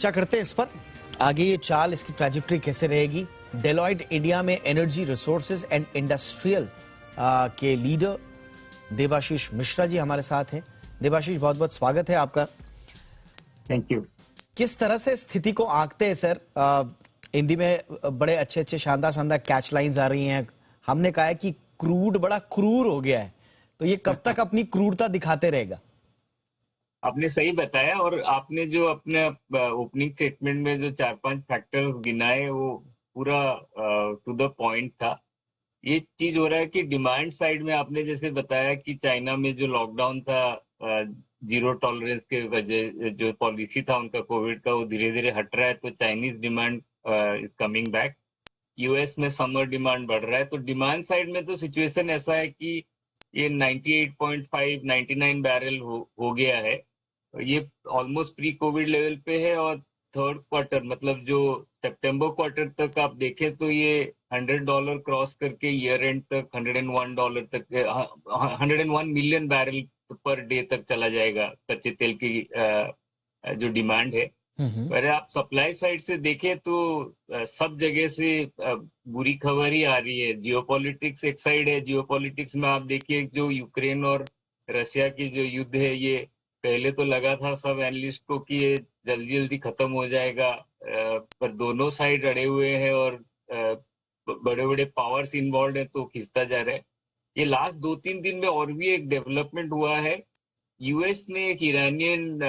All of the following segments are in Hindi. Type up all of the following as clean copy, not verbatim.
चर्चा करते हैं इस पर। आगे ये चाल, इसकी ट्रैजेक्टरी कैसे रहेगी। डेलॉयट इंडिया में एनर्जी रिसोर्सेज एंड इंडस्ट्रियल के लीडर देबाशीष मिश्रा जी हमारे साथ हैं। देबाशीष, बहुत बहुत स्वागत है आपका। Thank you. किस तरह से स्थिति को आंकते हैं सर? हिंदी में बड़े अच्छे अच्छे शानदार शानदार कैच लाइंस आ रही हैं। हमने कहा है कि क्रूड बड़ा क्रूर हो गया है, तो ये कब तक अपनी क्रूरता दिखाते रहेगा? आपने सही बताया, और आपने जो अपने ओपनिंग स्टेटमेंट में जो 4-5 फैक्टर्स गिनाए वो पूरा टू द पॉइंट था। ये चीज हो रहा है कि डिमांड साइड में आपने जैसे बताया कि चाइना में जो लॉकडाउन था, जीरो टॉलरेंस के वजह जो पॉलिसी था उनका कोविड का, वो धीरे धीरे हट रहा है, तो Chinese demand is coming back. US में समर डिमांड बढ़ रहा है, तो डिमांड साइड में तो सिचुएशन ऐसा है कि ये 98.5 99 बैरल हो गया है। ये ऑलमोस्ट प्री कोविड लेवल पे है, और थर्ड क्वार्टर मतलब जो सितंबर क्वार्टर तक आप देखें तो ये $100 क्रॉस करके ईयर एंड तक $101 तक, 101 मिलियन बैरल पर डे तक चला जाएगा कच्चे तेल की जो डिमांड है। पर आप सप्लाई साइड से देखें तो सब जगह से बुरी खबर ही आ रही है। जियोपॉलिटिक्स एक साइड है, जियोपॉलिटिक्स में आप देखिए जो यूक्रेन और रशिया की जो युद्ध है, ये पहले तो लगा था सब एनालिस्ट को कि ये जल्दी जल्दी खत्म हो जाएगा, पर दोनों साइड अड़े हुए हैं और बड़े बड़े पावर्स इन्वॉल्व है, तो खिंचता जा रहा है। ये लास्ट 2-3 दिन में और भी एक डेवलपमेंट हुआ है। यूएस ने एक ईरानियन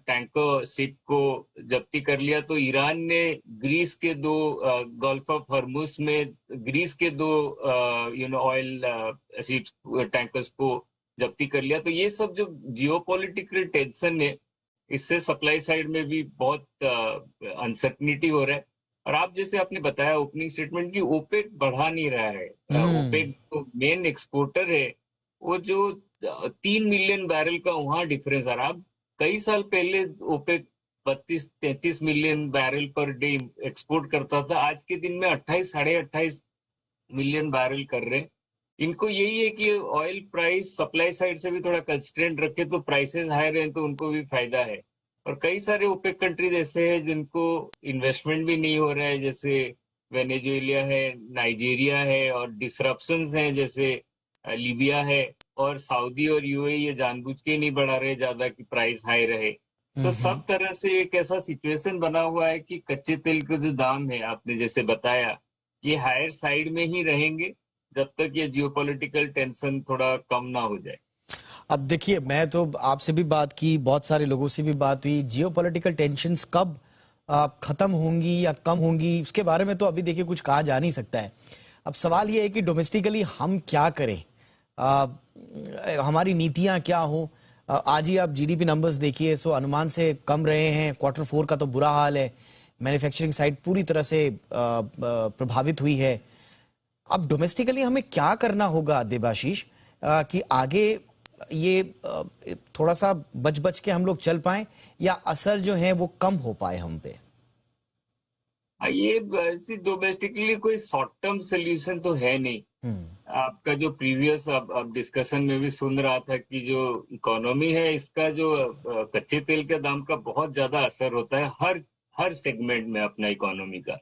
टैंकर शिप को जब्ती कर लिया, तो ईरान ने ग्रीस के दो गल्फ ऑफ हॉर्मुज में ग्रीस के दो ऑयल शिप टैंकर्स को जब्ती कर लिया। तो ये सब जो जियोपॉलिटिकल टेंशन है, इससे सप्लाई साइड में भी बहुत अनसर्टनिटी हो रहा है। और आप जैसे आपने बताया ओपनिंग स्टेटमेंट की, ओपेक बढ़ा नहीं रहा है। ओपेक तो मेन एक्सपोर्टर है, वो जो 3 मिलियन बैरल का वहां डिफरेंस आ रहा। कई साल पहले OPEC 32-33 million barrel per day export करता था, आज के दिन में 28 साढ़े 28 मिलियन बैरल कर रहे हैं। इनको यही है कि ऑयल प्राइस सप्लाई साइड से भी थोड़ा कंस्ट्रेंट रखे तो प्राइसेस हाई रहे, तो उनको भी फायदा है। और कई सारे ओपेक कंट्रीज ऐसे हैं जिनको इन्वेस्टमेंट भी नहीं हो रहा है, जैसे वेनेजुएला है, नाइजीरिया है, और डिसरप्शंस हैं जैसे लीबिया है, और सऊदी और यूएई ये जानबूझ के नहीं बढ़ा रहे ज्यादा कि प्राइस हाई रहे। तो सब तरह से एक ऐसा सिचुएशन बना हुआ है कि कच्चे तेल के जो दाम है, आपने जैसे बताया, ये हायर साइड में ही रहेंगे जब तक ये जियोपॉलिटिकल टेंशन थोड़ा कम ना हो जाए। अब देखिए, मैं तो आपसे भी बात की, बहुत सारे लोगों से भी बात हुई, जियोपॉलिटिकल टेंशंस कब खत्म होंगी या कम होंगी उसके बारे में तो अभी देखिए कुछ कहा जा नहीं सकता है। अब सवाल ये है कि डोमेस्टिकली हम क्या करें, हमारी नीतियां क्या हो। आज ही आप जीडीपी नंबर्स देखिए, सो अनुमान से कम रहे हैं। Q4 का तो बुरा हाल है, मैन्युफैक्चरिंग साइड पूरी तरह से प्रभावित हुई है। अब डोमेस्टिकली हमें क्या करना होगा देबाशीष, कि आगे ये थोड़ा सा बच बच के हम लोग चल पाएं, या असर जो है वो कम हो पाए हम पे? ये डोमेस्टिकली कोई शॉर्ट टर्म सोल्यूशन तो है नहीं। आपका जो प्रीवियस अब डिस्कशन में भी सुन रहा था कि जो इकोनॉमी है, इसका जो कच्चे तेल के दाम का बहुत ज्यादा असर होता है हर सेगमेंट में अपना इकोनॉमी का।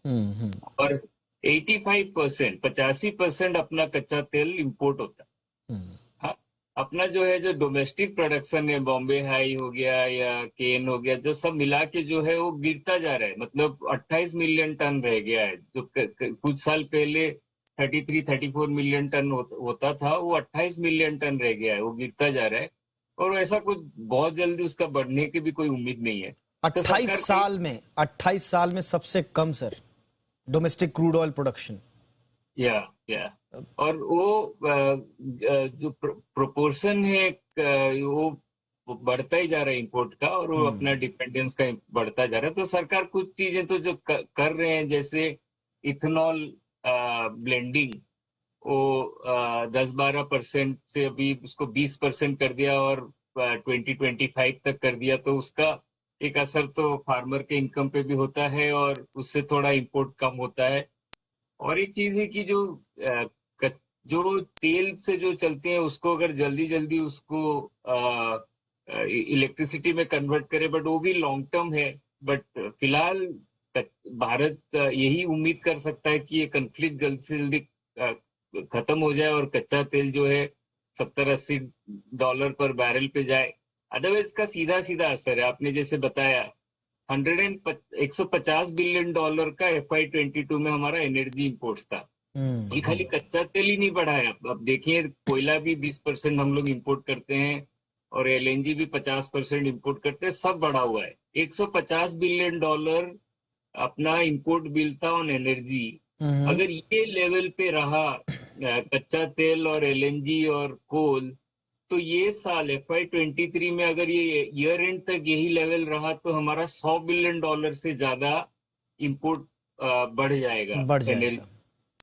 और 85% अपना कच्चा तेल इंपोर्ट होता है। हाँ, अपना जो है जो डोमेस्टिक प्रोडक्शन है, बॉम्बे हाई हो गया या केन हो गया, जो सब मिला के जो है वो गिरता जा रहा है। मतलब 28 मिलियन टन रह गया है, जो कुछ साल पहले 33-34 मिलियन टन होता था, वो 28 मिलियन टन रह गया है, वो गिरता जा रहा है। और ऐसा कुछ बहुत जल्दी उसका बढ़ने की भी कोई उम्मीद नहीं है। 28 साल में सबसे कम sir domestic crude oil production. या और वो जो प्रोपोर्शन है वो बढ़ता ही जा रहा है इंपोर्ट का, और वो अपना डिपेंडेंस का बढ़ता जा रहा है। तो सरकार कुछ चीजें तो जो कर रहे हैं, जैसे इथेनॉल ब्लेंडिंग, वो 10-12% से अभी उसको 20% कर दिया, और 2025 तक कर दिया। तो उसका एक असर तो फार्मर के इनकम पे भी होता है, और उससे थोड़ा इंपोर्ट कम होता है। और एक चीज है कि जो तेल से जो चलते हैं, उसको अगर जल्दी जल्दी उसको इलेक्ट्रिसिटी में कन्वर्ट करें, बट वो भी लॉन्ग टर्म है। बट फिलहाल भारत यही उम्मीद कर सकता है कि ये कन्फ्लिक्ट जल्द से जल्दी खत्म हो जाए और कच्चा तेल जो है $70-80 पर बैरल पे जाए। अदरवाइज का सीधा सीधा असर है, आपने जैसे बताया 150 बिलियन डॉलर का FY22 में हमारा एनर्जी इंपोर्ट्स था। ये खाली कच्चा तेल ही नहीं बढ़ा है, अब देखिए कोयला भी 20% हम लोग इंपोर्ट करते हैं और LNG भी 50% इंपोर्ट करते हैं, सब बढ़ा हुआ है। 150 बिलियन डॉलर अपना इंपोर्ट बिल था ऑन एनर्जी। अगर ये लेवल पे रहा कच्चा तेल और LNG और कोल, तो ये साल FY23 में अगर ये ईयर एंड तक यही लेवल रहा तो हमारा $100 बिलियन से ज्यादा इंपोर्ट बढ़ जाएगा एनर्जी।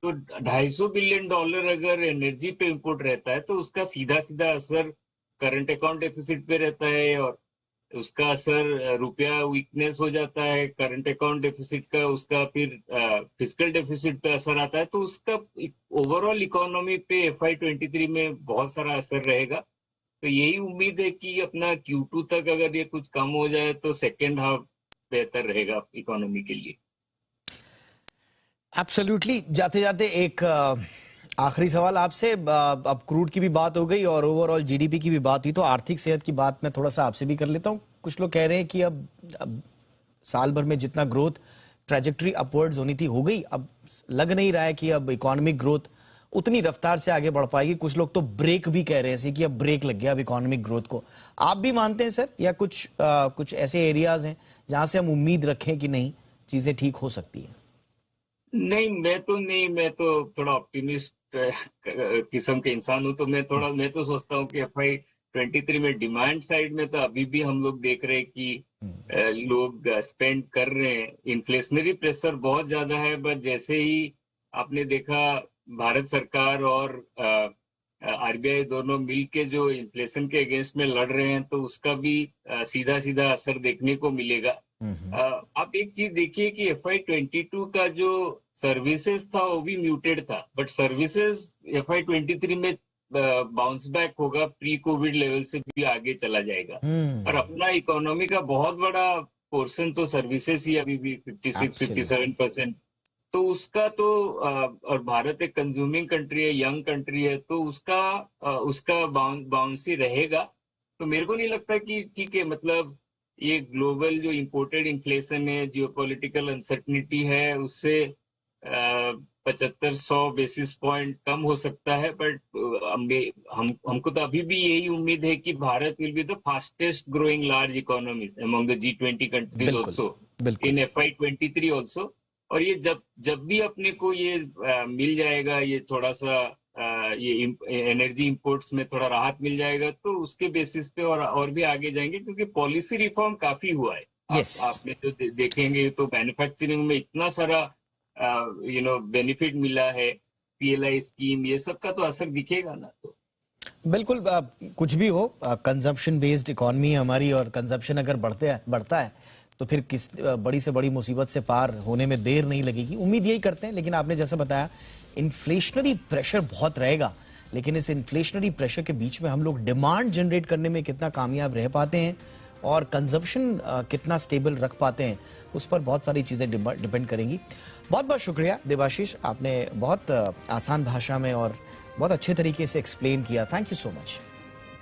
तो $250 बिलियन अगर एनर्जी पे इंपोर्ट रहता है तो उसका सीधा सीधा असर करंट अकाउंट डेफिसिट पे रहता है और उसका असर रुपया वीकनेस हो जाता है, करंट अकाउंट डेफिसिट का, उसका फिर फिस्कल डेफिसिट पे असर आता है, तो उसका ओवरऑल इकोनॉमी पे FY23 में बहुत सारा असर रहेगा। तो यही उम्मीद है कि अपना Q2 तक अगर ये कुछ कम हो जाए तो सेकेंड हाफ बेहतर रहेगा इकोनॉमी के लिए। एब्सोल्युटली। जाते जाते एक आखिरी सवाल आपसे, अब क्रूड की भी बात हो गई और ओवरऑल GDP की भी बात हुई, तो आर्थिक सेहत की बात मैं थोड़ा सा आपसे भी कर लेता हूं। कुछ लोग कह रहे हैं कि अब साल भर में जितना ग्रोथ ट्रैजेक्टरी अपवर्ड्स होनी थी हो गई, अब लग नहीं रहा है कि अब इकोनॉमिक ग्रोथ उतनी रफ्तार से आगे बढ़ पाएगी। कुछ लोग तो ब्रेक भी कह रहे हैं कि अब ब्रेक लग गया अब इकोनॉमिक ग्रोथ को। आप भी मानते हैं सर, या कुछ ऐसे एरियाज हैं जहां से हम उम्मीद रखें कि नहीं चीजें ठीक हो सकती है? नहीं, मैं तो थोड़ा ऑप्टिमिस्ट किस्म के इंसान हूं, तो मैं तो सोचता हूँ कि FY23 में डिमांड साइड में तो अभी भी हम लोग देख रहे हैं कि लोग स्पेंड कर रहे हैं। इन्फ्लेशनरी प्रेशर बहुत ज्यादा है, बट जैसे ही आपने देखा भारत सरकार और RBI दोनों मिलके जो इन्फ्लेशन के अगेंस्ट में लड़ रहे हैं, तो उसका भी सीधा सीधा असर देखने को मिलेगा। आप एक चीज देखिए कि FY22 का जो सर्विसेज था वो भी म्यूटेड था, बट सर्विसेज FY23 में बाउंस बैक होगा, प्री कोविड लेवल से भी आगे चला जाएगा। और अपना इकोनॉमी का बहुत बड़ा पोर्शन तो सर्विसेज ही अभी भी 56-57%। तो उसका तो और भारत एक कंज्यूमिंग कंट्री है, यंग कंट्री है, तो उसका बाउंस ही रहेगा। तो मेरे को नहीं लगता कि ठीक है, मतलब ये ग्लोबल जो इंपोर्टेड इन्फ्लेशन है, जियोपॉलिटिकल अनसर्टनिटी है, उससे 75-100 बेसिस पॉइंट कम हो सकता है, बट हमको तो अभी भी यही उम्मीद है कि Bharat will be the fastest growing large economies among the G20 countries also in FY23 also. और ये जब भी अपने को ये मिल जाएगा, ये थोड़ा सा ये एनर्जी इंपोर्ट्स में थोड़ा राहत मिल जाएगा, तो उसके बेसिस पे और भी आगे जाएंगे, क्योंकि पॉलिसी रिफॉर्म काफी हुआ है। आपने जो देखेंगे तो मैन्युफैक्चरिंग में इतना सारा बेनिफिट मिला है, PLI स्कीम, ये सब का तो असर दिखेगा ना। तो बिल्कुल, कुछ भी हो, कंजम्पशन बेस्ड इकोनॉमी है हमारी, और कंजम्पशन अगर बढ़ता है तो फिर किस बड़ी से बड़ी मुसीबत से पार होने में देर नहीं लगेगी। उम्मीद यही करते हैं। लेकिन आपने जैसे बताया इन्फ्लेशनरी प्रेशर बहुत रहेगा, लेकिन इस इन्फ्लेशनरी प्रेशर के बीच में हम लोग डिमांड जनरेट करने में कितना कामयाब रह पाते हैं और कंजम्पशन कितना स्टेबल रख पाते हैं, उस पर बहुत सारी चीजें डिपेंड करेंगी। बहुत बहुत शुक्रिया देवाशीष, आपने बहुत आसान भाषा में और बहुत अच्छे तरीके से एक्सप्लेन किया। Thank you so much.